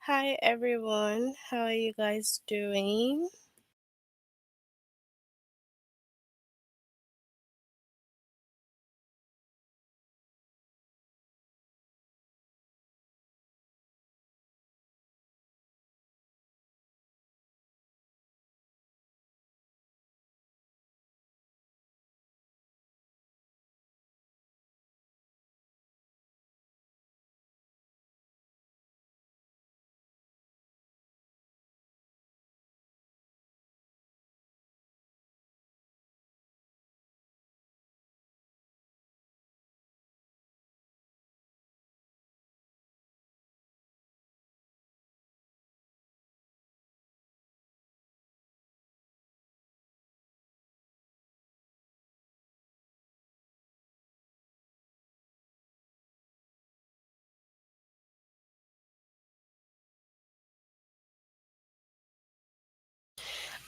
Hi everyone, how are you guys doing?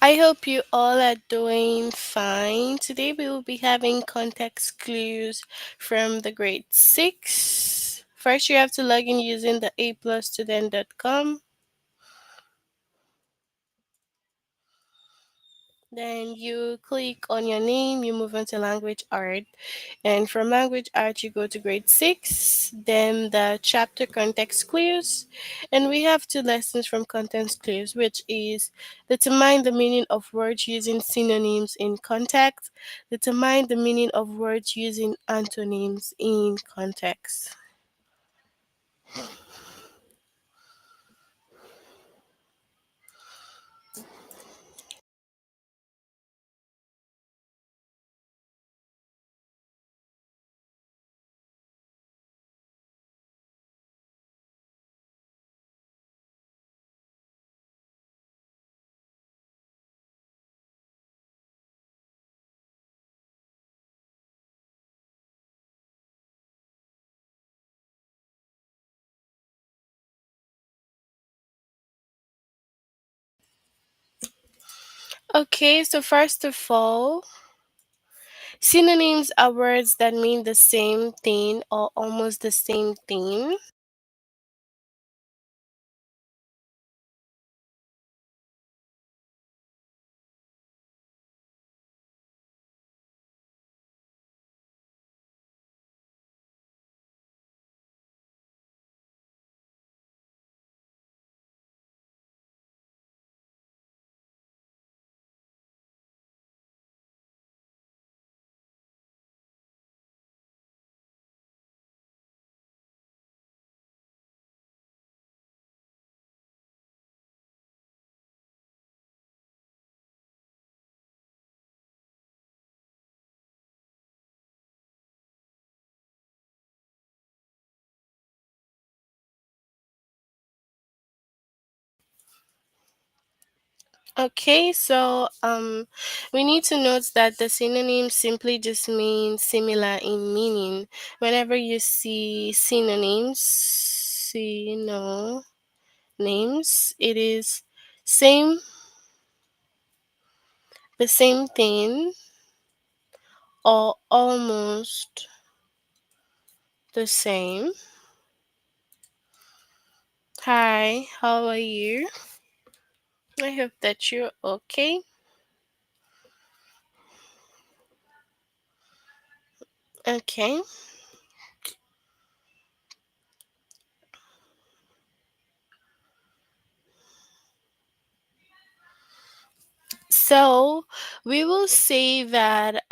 I hope you all are doing fine. Today we will be having context clues from the grade 6. First, you have to log in using the aplusstudent.com. Then you click on your name, you move on to language art. And from language art, you go to grade 6, then the chapter context clues. And we have two lessons from context clues, which is determine the meaning of words using synonyms in context, determine the meaning of words using antonyms in context. Okay, so first of all, synonyms are words that mean the same thing or almost the same thing. Okay, so we need to note that the synonym simply just means similar in meaning. Whenever you see names, it is same, the same thing, or almost the same. Hi, how are you? I hope that you're okay. Okay, so we will say that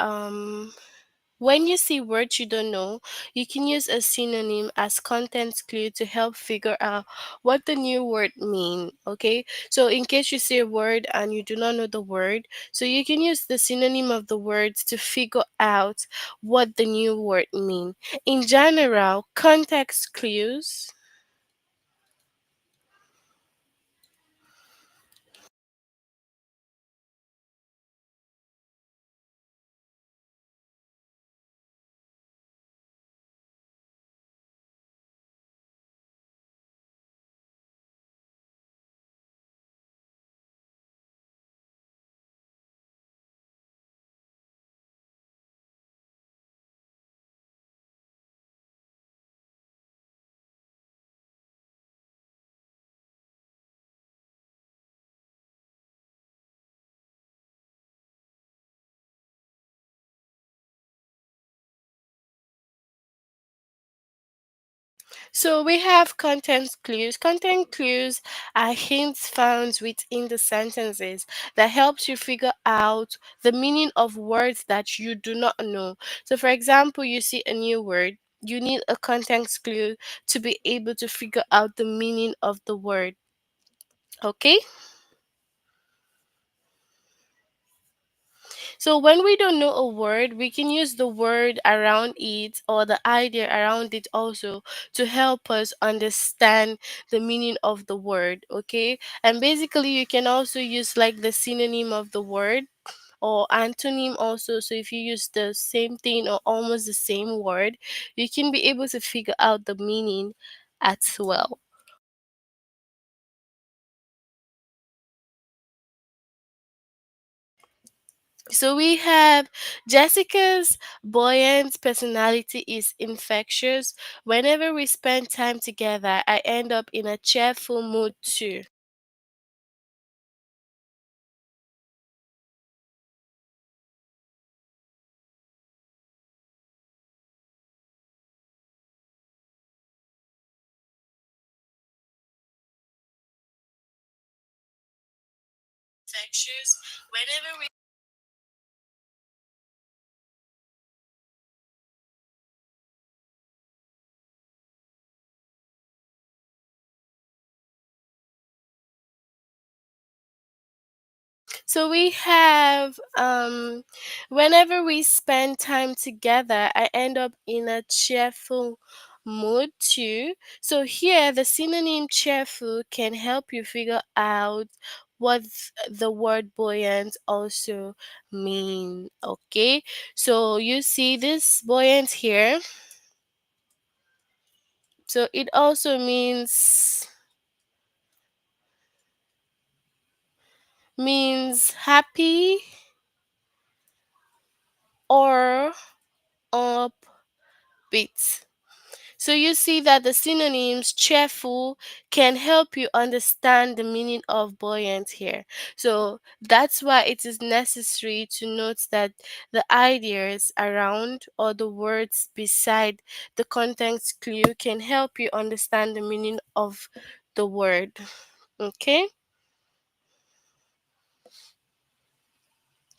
when you see words you don't know, you can use a synonym as context clue to help figure out what the new word mean. Okay, so in case you see a word and you do not know the word, so you can use the synonym of the words to figure out what the new word mean. In general, context clues So we have content clues. Content clues are hints found within the sentences that helps you figure out the meaning of words that you do not know. So for example, you see a new word, you need a context clue to be able to figure out the meaning of the word. Okay? So when we don't know a word, we can use the word around it or the idea around it also to help us understand the meaning of the word, okay? And basically you can also use like the synonym of the word or antonym also. So if you use the same thing or almost the same word, you can be able to figure out the meaning as well. So we have Jessica's buoyant personality is infectious. Whenever we spend time together, I end up in a cheerful mood too. Infectious. Whenever we So we have whenever we spend time together, I end up in a cheerful mood too. So here the synonym cheerful can help you figure out what the word buoyant also mean. Okay? So you see this buoyant here. So it also means happy or upbeat. So you see that the synonyms cheerful can help you understand the meaning of buoyant here. So that's why it is necessary to note that the ideas around or the words beside the context clue can help you understand the meaning of the word. Okay?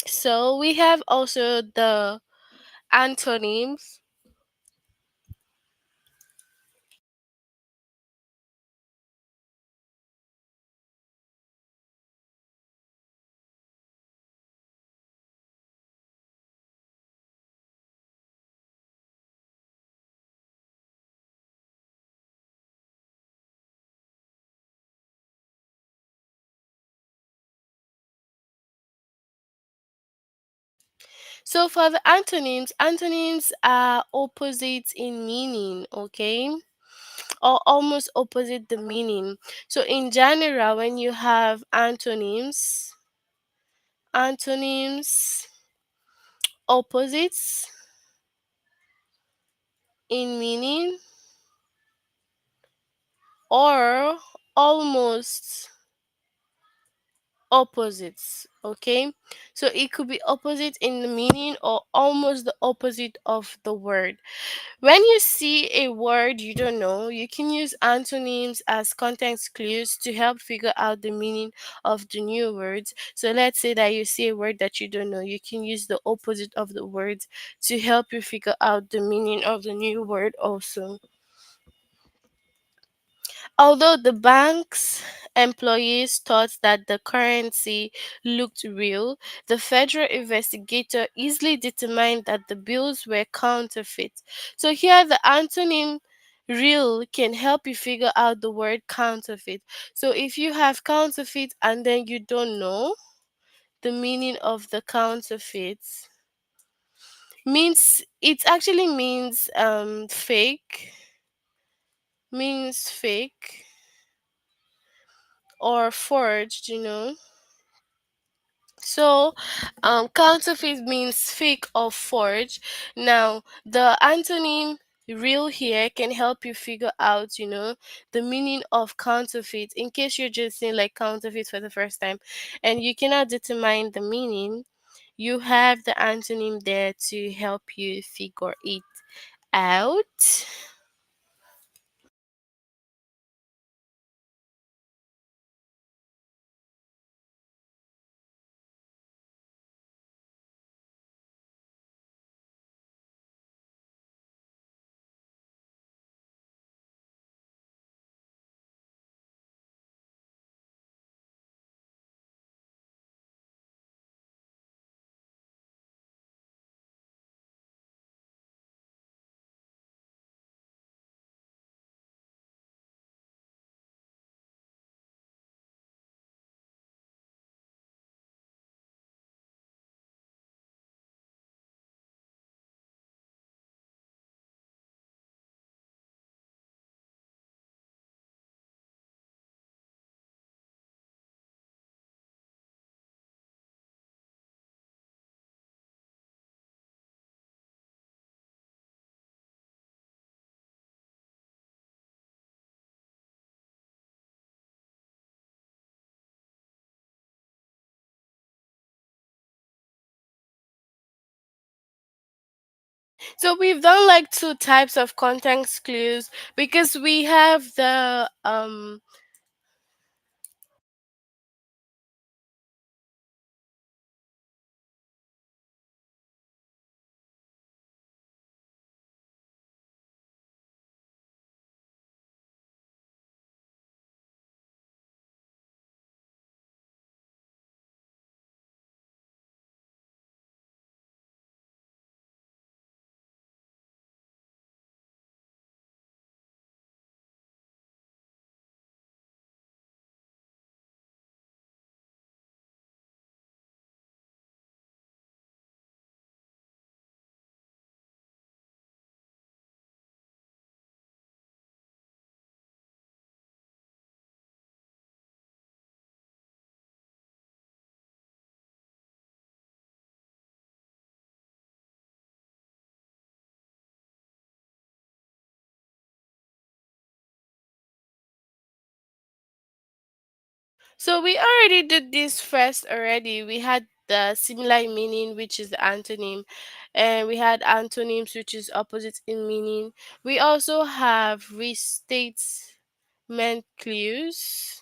So we have also the antonyms. So for the antonyms, antonyms are opposites in meaning, okay? Or almost opposite the meaning. So in general, when you have antonyms opposites in meaning or almost opposites, okay? So it could be opposite in the meaning or almost the opposite of the word. When you see a word you don't know, you can use antonyms as context clues to help figure out the meaning of the new words. So let's say that you see a word that you don't know, you can use the opposite of the words to help you figure out the meaning of the new word also. Although the bank's employees thought that the currency looked real, the federal investigator easily determined that the bills were counterfeit. So here the antonym real can help you figure out the word counterfeit. So if you have counterfeit and then you don't know the meaning of the counterfeit, means it actually means fake or forged, So, counterfeit means fake or forged. Now, the antonym real here can help you figure out, the meaning of counterfeit in case you're just saying like counterfeit for the first time and you cannot determine the meaning. You have the antonym there to help you figure it out. So we've done like two types of context clues because we have the so we already did this first already. We had the similar in meaning, which is the antonym, and we had antonyms, which is opposite in meaning. We also have restatement clues.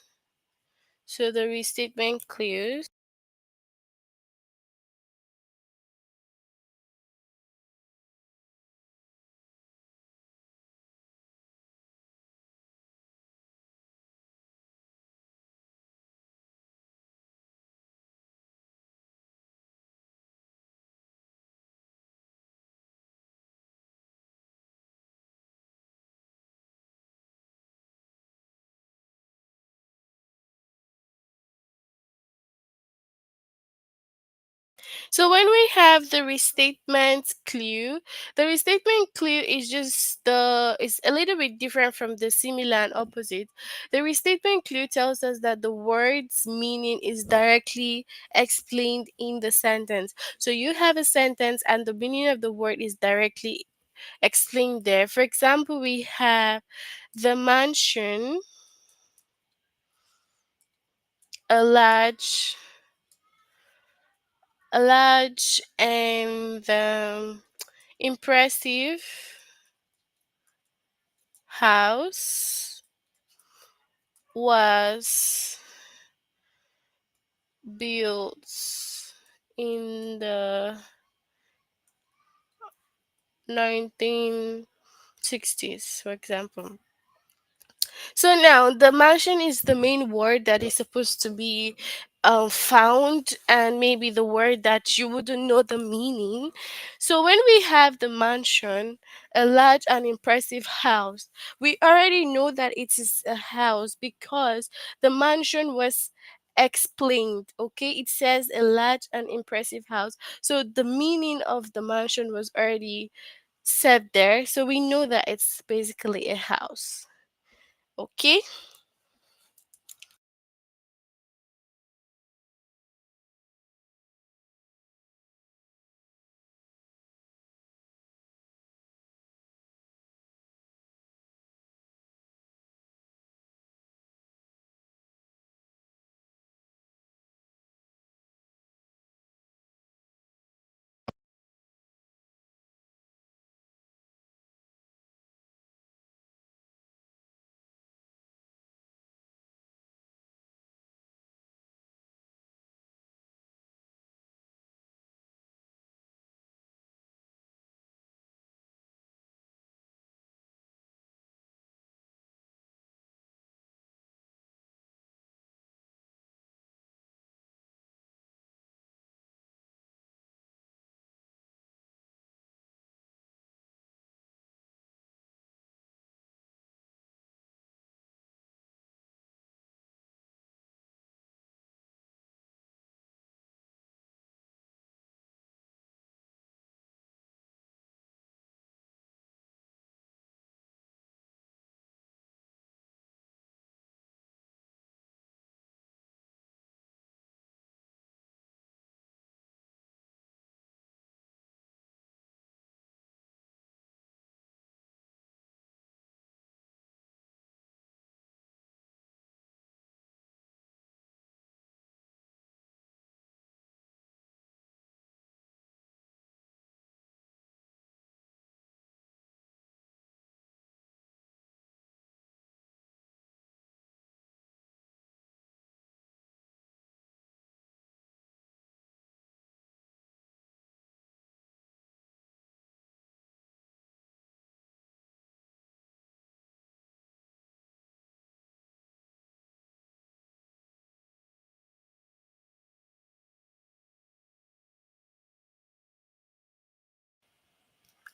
So the restatement clues. So when we have the restatement clue is just the is a little bit different from the similar and opposite. The restatement clue tells us that the word's meaning is directly explained in the sentence. So you have a sentence and the meaning of the word is directly explained there. For example, we have the mansion, a large and impressive house was built in the 1960s, for example. So now the mansion is the main word that is supposed to be found, and maybe the word that you wouldn't know the meaning. So when we have the mansion, a large and impressive house, we already know that it is a house because the mansion was explained. Okay, it says a large and impressive house. So the meaning of the mansion was already said there. So we know that it's basically a house. Okay.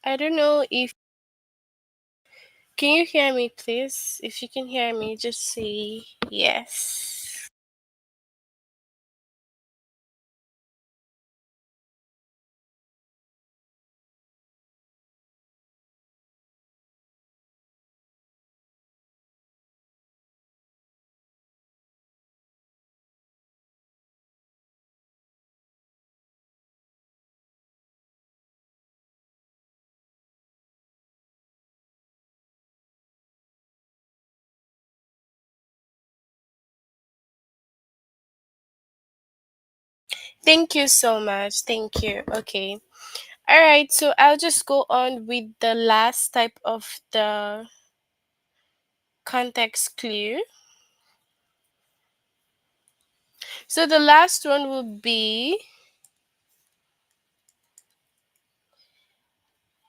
I don't know if can you hear me, please? If you can hear me, just say yes. Thank you so much. Thank you. Okay. All right. So I'll just go on with the last type of the context clue. So the last one will be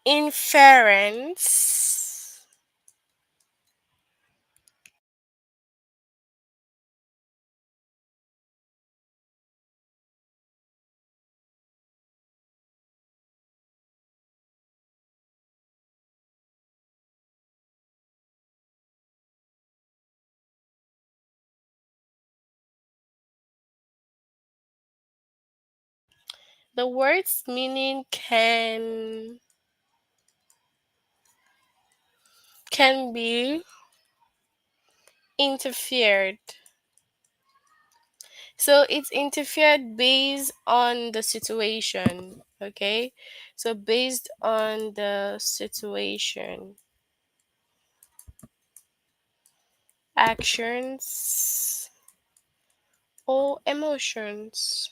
inference. The word's meaning can be interfered. So it's interfered based on the situation. Okay. So based on the situation, actions, or emotions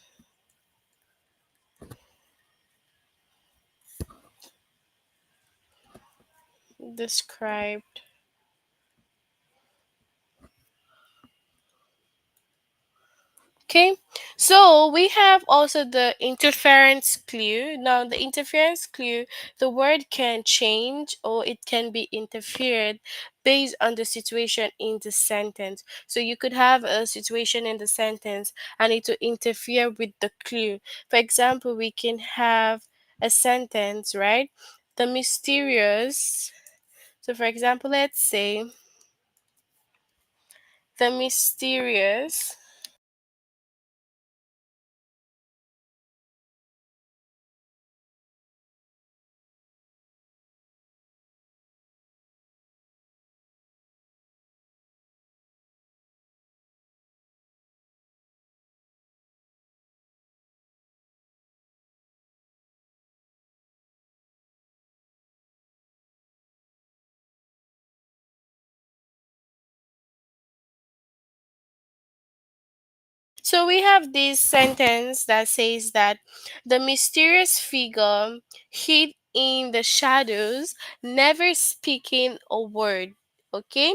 described. Okay, so we have also the interference clue. Now, the interference clue, the word can change or it can be interfered based on the situation in the sentence. So you could have a situation in the sentence and it will interfere with the clue. For example, we can have a sentence, right? The mysterious. So, for example, let's say the mysterious. So we have this sentence that says that the mysterious figure hid in the shadows, never speaking a word. Okay,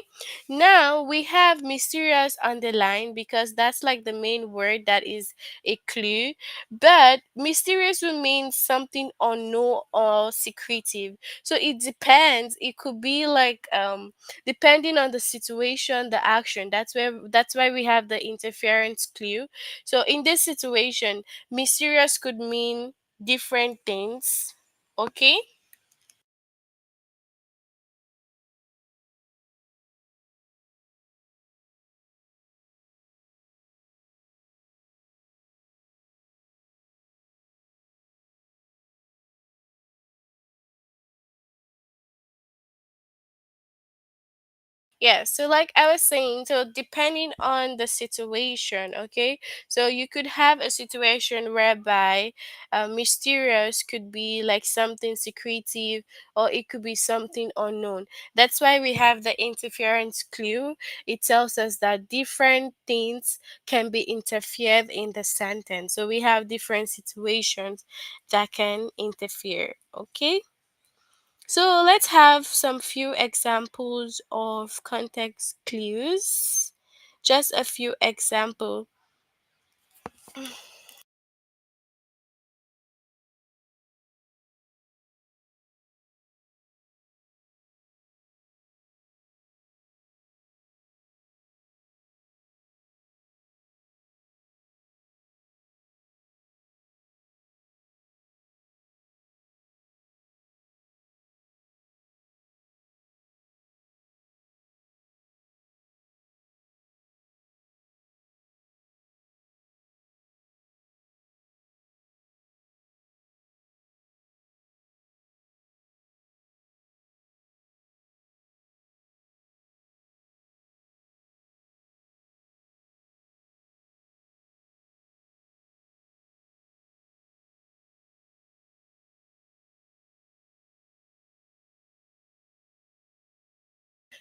now we have mysterious underlined because that's like the main word that is a clue, but mysterious will mean something unknown or secretive. So it depends, it could be like depending on the situation, the action. That's why we have the interference clue. So in this situation, mysterious could mean different things. Okay. Yeah, so like I was saying, so depending on the situation, okay, so you could have a situation whereby mysterious could be like something secretive or it could be something unknown. That's why we have the interference clue. It tells us that different things can be interfered in the sentence. So we have different situations that can interfere, okay? So let's have some few examples of context clues. Just a few example.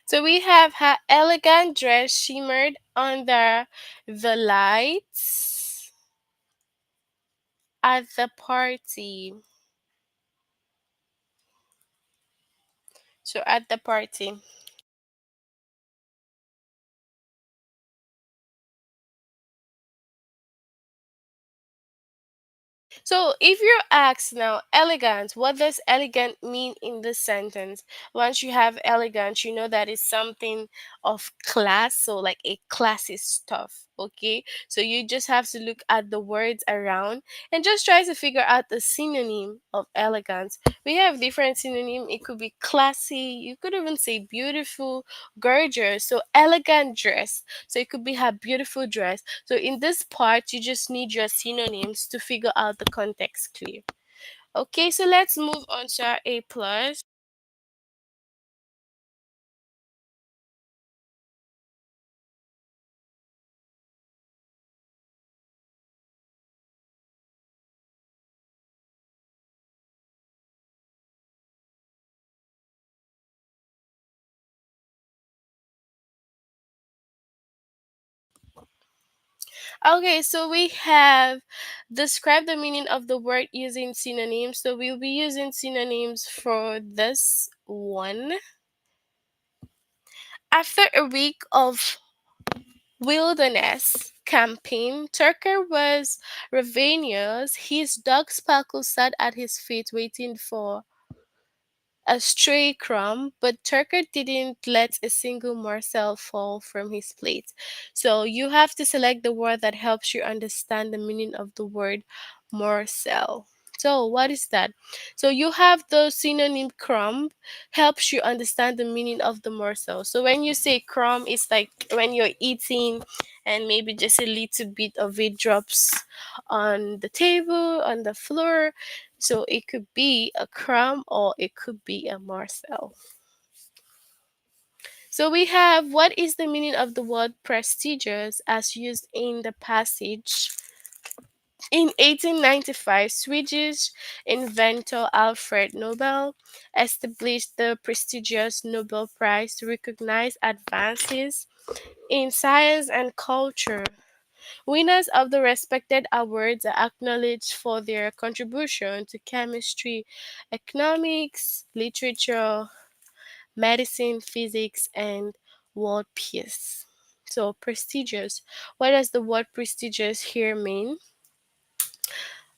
So we have her elegant dress shimmered under the lights at the party. So at the party. So if you're asked now, elegant, what does elegant mean in this sentence? Once you have elegant, you know that it's something of class, so like a classy stuff. Okay, so you just have to look at the words around and just try to figure out the synonym of elegant. We have different synonym. It could be classy. You could even say beautiful, gorgeous. So elegant dress. So it could be her beautiful dress. So in this part, you just need your synonyms to figure out the context clue. Okay, so let's move on to our A plus. Okay, so we have describe the meaning of the word using synonyms. So we'll be using synonyms for this one. After a week of wilderness camping, Tucker was ravenous. His dog Sparkle sat at his feet waiting for a stray crumb, but Turker didn't let a single morsel fall from his plate. So you have to select the word that helps you understand the meaning of the word morsel. So what is that? So you have the synonym crumb helps you understand the meaning of the morsel. So when you say crumb, it's like when you're eating and maybe just a little bit of it drops on the table, on the floor, so it could be a crumb or it could be a morsel. So we have what is the meaning of the word prestigious as used in the passage? In 1895, Swedish inventor Alfred Nobel established the prestigious Nobel Prize to recognize advances in science and culture. Winners of the respected awards are acknowledged for their contribution to chemistry, economics, literature, medicine, physics, and world peace. So, prestigious. What does the word prestigious here mean?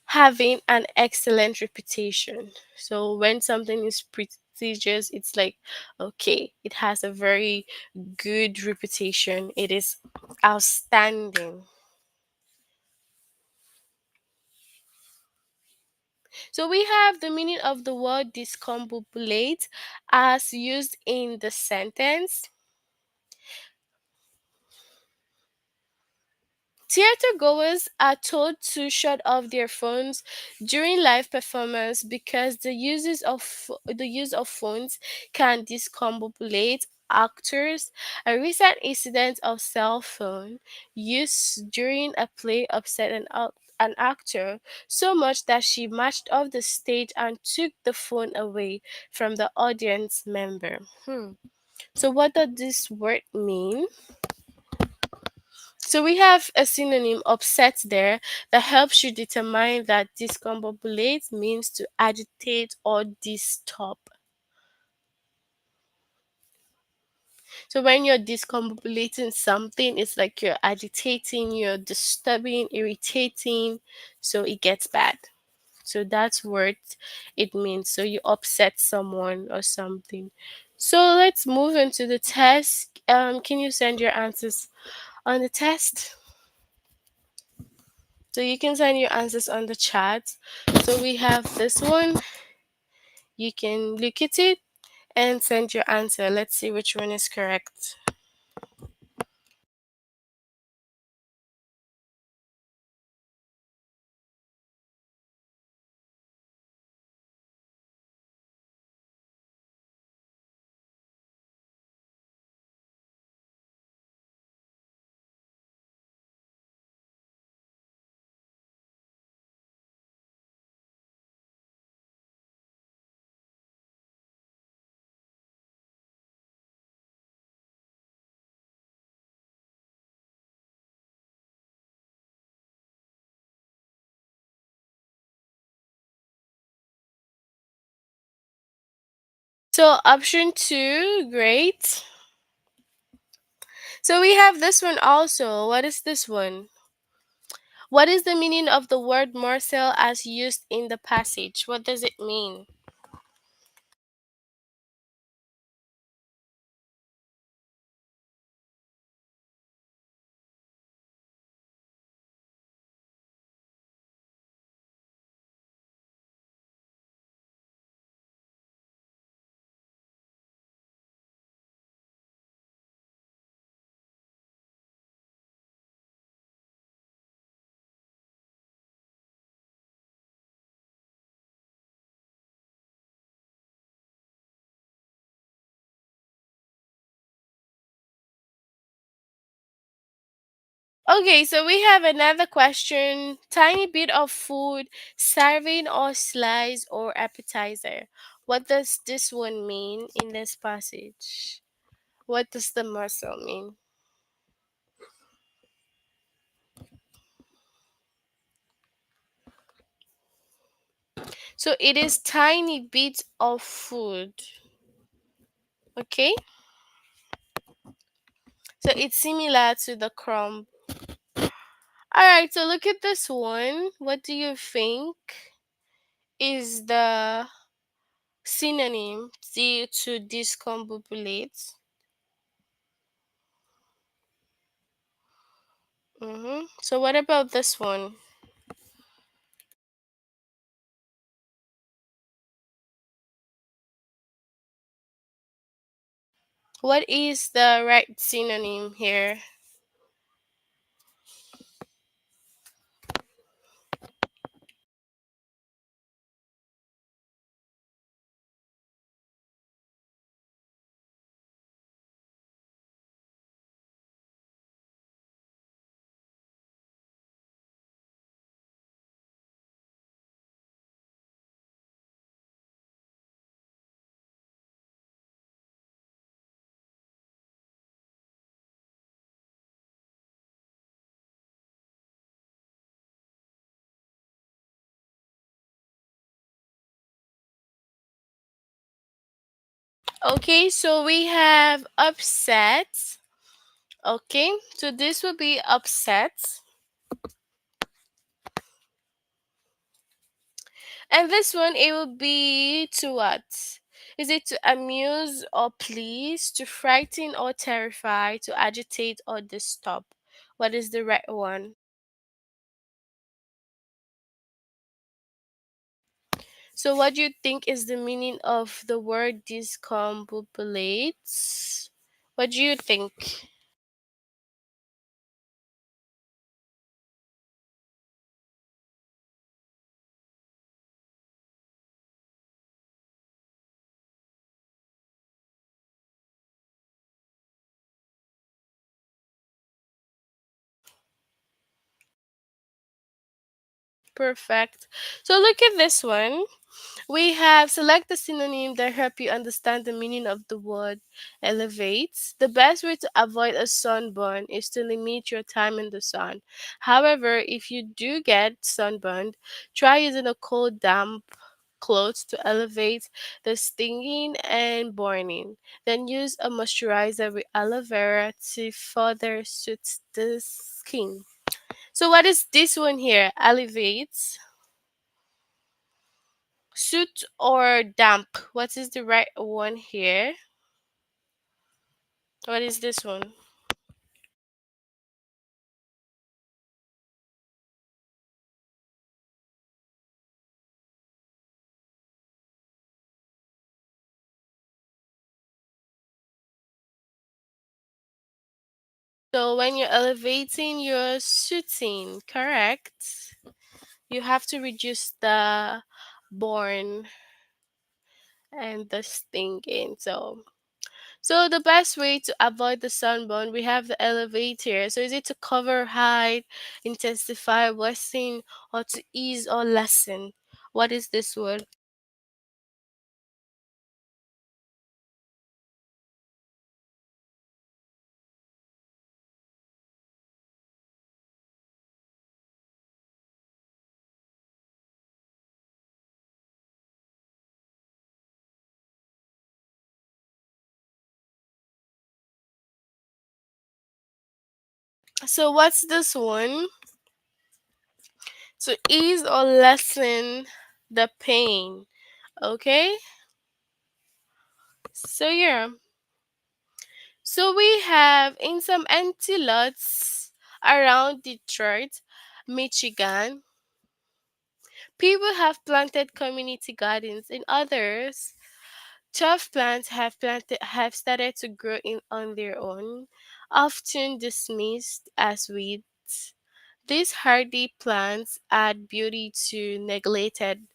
Having an excellent reputation. So, when something is prestigious, it's like, okay, it has a very good reputation, it is outstanding. So we have the meaning of the word discombobulate as used in the sentence. Theater goers are told to shut off their phones during live performance because the use of phones can discombobulate actors. A recent incident of cell phone use during a play upset an actor so much that she marched off the stage and took the phone away from the audience member. So what does this word mean? So we have a synonym upset there that helps you determine that discombobulate means to agitate or disturb. So when you're discombobulating something, it's like you're agitating, you're disturbing, irritating, so it gets bad. So that's what it means. So you upset someone or something. So let's move into the test. Can you send your answers on the test? So you can send your answers on the chat. So we have this one. You can look at it and send your answer. Let's see which one is correct. So option two, great. So we have this one also. What is this one? What is the meaning of the word Marcel as used in the passage? What does it mean? Okay, so we have another question. Tiny bit of food, serving or slice or appetizer. What does this one mean in this passage? What does the morsel mean? So it is tiny bits of food. Okay, so it's similar to the crumb. All right, so look at this one. What do you think is the synonym to discombobulate? So what about this one? What is the right synonym here? Okay, so we have upset. Okay, so this will be upset. And this one, it will be to what? Is it to amuse or please, to frighten or terrify, to agitate or disturb? What is the right one? So, what do you think is the meaning of the word discombobulates? What do you think? Perfect. So, look at this one. We have select the synonym that help you understand the meaning of the word elevates. The best way to avoid a sunburn is to limit your time in the sun. However, if you do get sunburned, try using a cold, damp clothes to elevate the stinging and burning. Then use a moisturizer with aloe vera to further soothe the skin. So what is this one here? Elevates. Soot or damp? What is the right one here? What is this one? So when you're elevating, you're soothing, correct? You have to reduce the burn and the stinging. So the best way to avoid the sunburn, we have the elevator. So is it to cover, hide, intensify, worsen, or to ease or lessen? What is this word? So what's this one? To ease or lessen the pain. Okay? So yeah. So we have in some empty lots around Detroit, Michigan, people have planted community gardens. In others, tough plants have started to grow in on their own, often dismissed as weeds. These hardy plants add beauty to neglected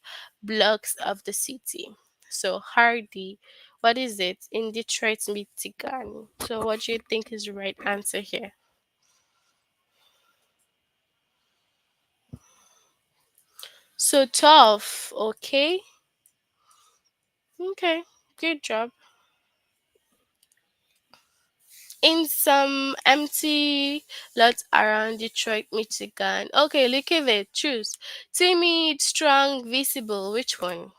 blocks of the city. So hardy, what is it in Detroit, Michigan? So what do you think is the right answer here? So tough, okay? Okay, good job. In some empty lots around Detroit, Michigan. Okay, look at it. Choose. Timid, strong, visible. Which one?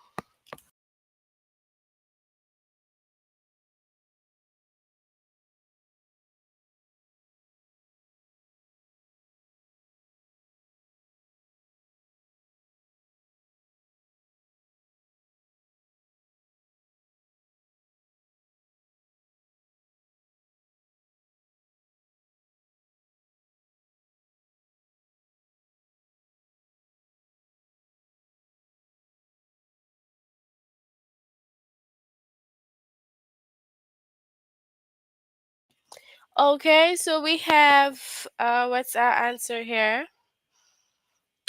Okay, so we have what's our answer here?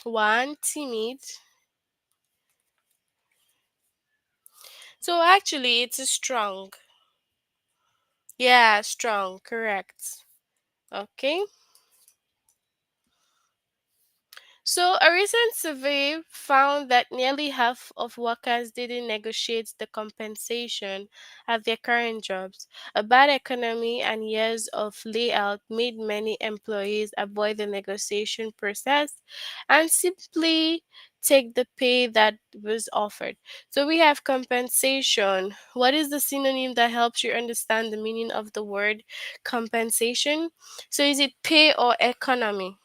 One, timid. So actually it's a strong. Yeah, strong, correct. Okay. So, a recent survey found that nearly half of workers didn't negotiate the compensation at their current jobs. A bad economy and years of layout made many employees avoid the negotiation process and simply take the pay that was offered. So, we have compensation. What is the synonym that helps you understand the meaning of the word compensation? So, is it pay or economy?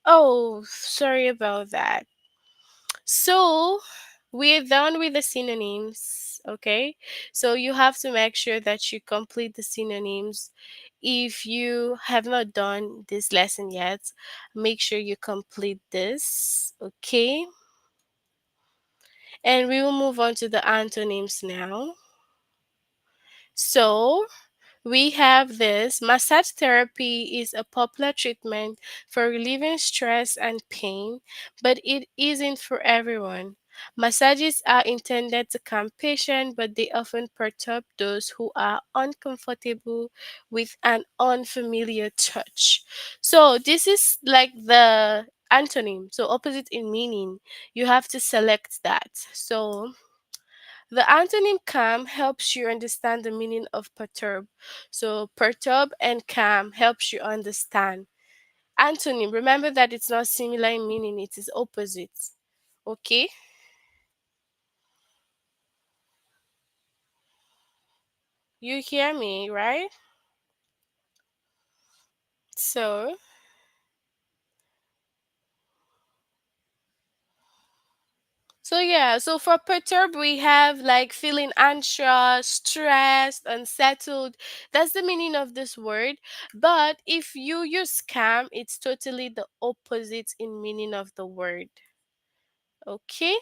Oh, sorry about that. So, we're done with the synonyms, okay? So, you have to make sure that you complete the synonyms. If you have not done this lesson yet, make sure you complete this, okay? And we will move on to the antonyms now. So, we have this massage therapy is a popular treatment for relieving stress and pain, but it isn't for everyone. Massages are intended to calm patients, but they often perturb those who are uncomfortable with an unfamiliar touch. So, this is like the antonym, so opposite in meaning. You have to select that. So, The antonym calm helps you understand the meaning of perturb. So perturb and calm helps you understand. Antonym, remember that it's not similar in meaning, it is opposites. Okay? You hear me, right? So, so for perturb we have like feeling anxious, stressed, unsettled. That's the meaning of this word. But if you use calm, it's totally the opposite in meaning of the word. Okay?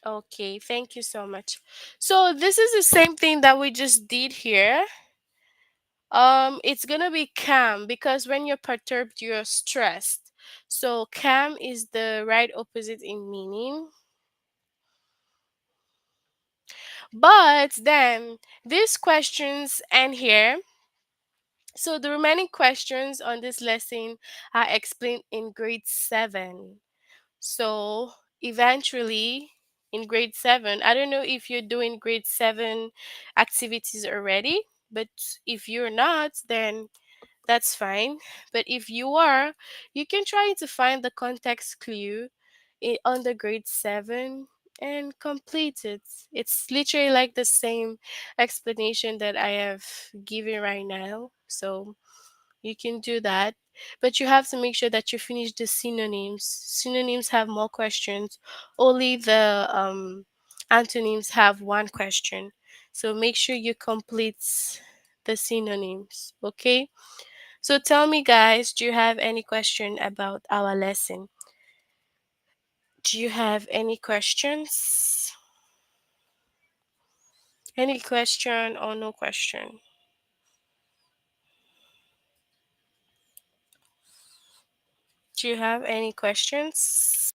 Okay, thank you so much. So this is the same thing that we just did here. It's gonna be calm because when you're perturbed, you're stressed. So calm is the right opposite in meaning. But then these questions end here. So the remaining questions on this lesson are explained in grade 7. So eventually in grade 7, I don't know if you're doing grade 7 activities already, but if you're not, then that's fine. But if you are, you can try to find the context clue under grade 7 and complete it. It's literally like the same explanation that I have given right now. So you can do that. But you have to make sure that you finish the synonyms. Synonyms have more questions. Only the antonyms have one question. So make sure you complete the synonyms. Okay? So tell me, guys, do you have any question about our lesson? Do you have any questions? Any question or no question? Do you have any questions?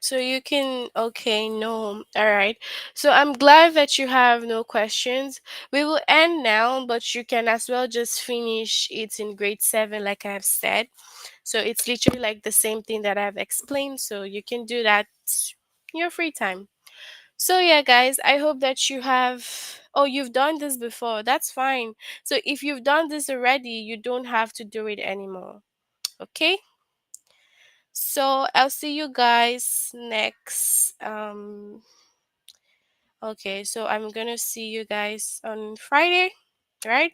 So you can, okay, no. All right. So I'm glad that you have no questions. We will end now, but you can as well just finish it in grade 7, like I have said. So it's literally like the same thing that I've explained. So you can do that in your free time. So yeah, guys, I hope that you have. Oh, you've done this before. That's fine. So if you've done this already, you don't have to do it anymore. Okay? So I'll see you guys next. Okay, so I'm gonna see you guys on Friday, right?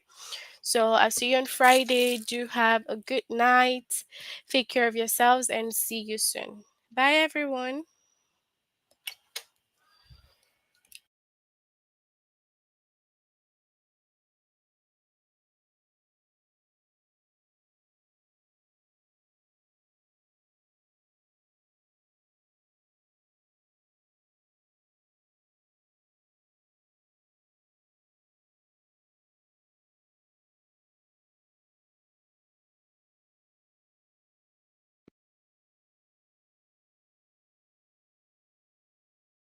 So I'll see you on Friday. Do have a good night. Take care of yourselves and see you soon. Bye, everyone.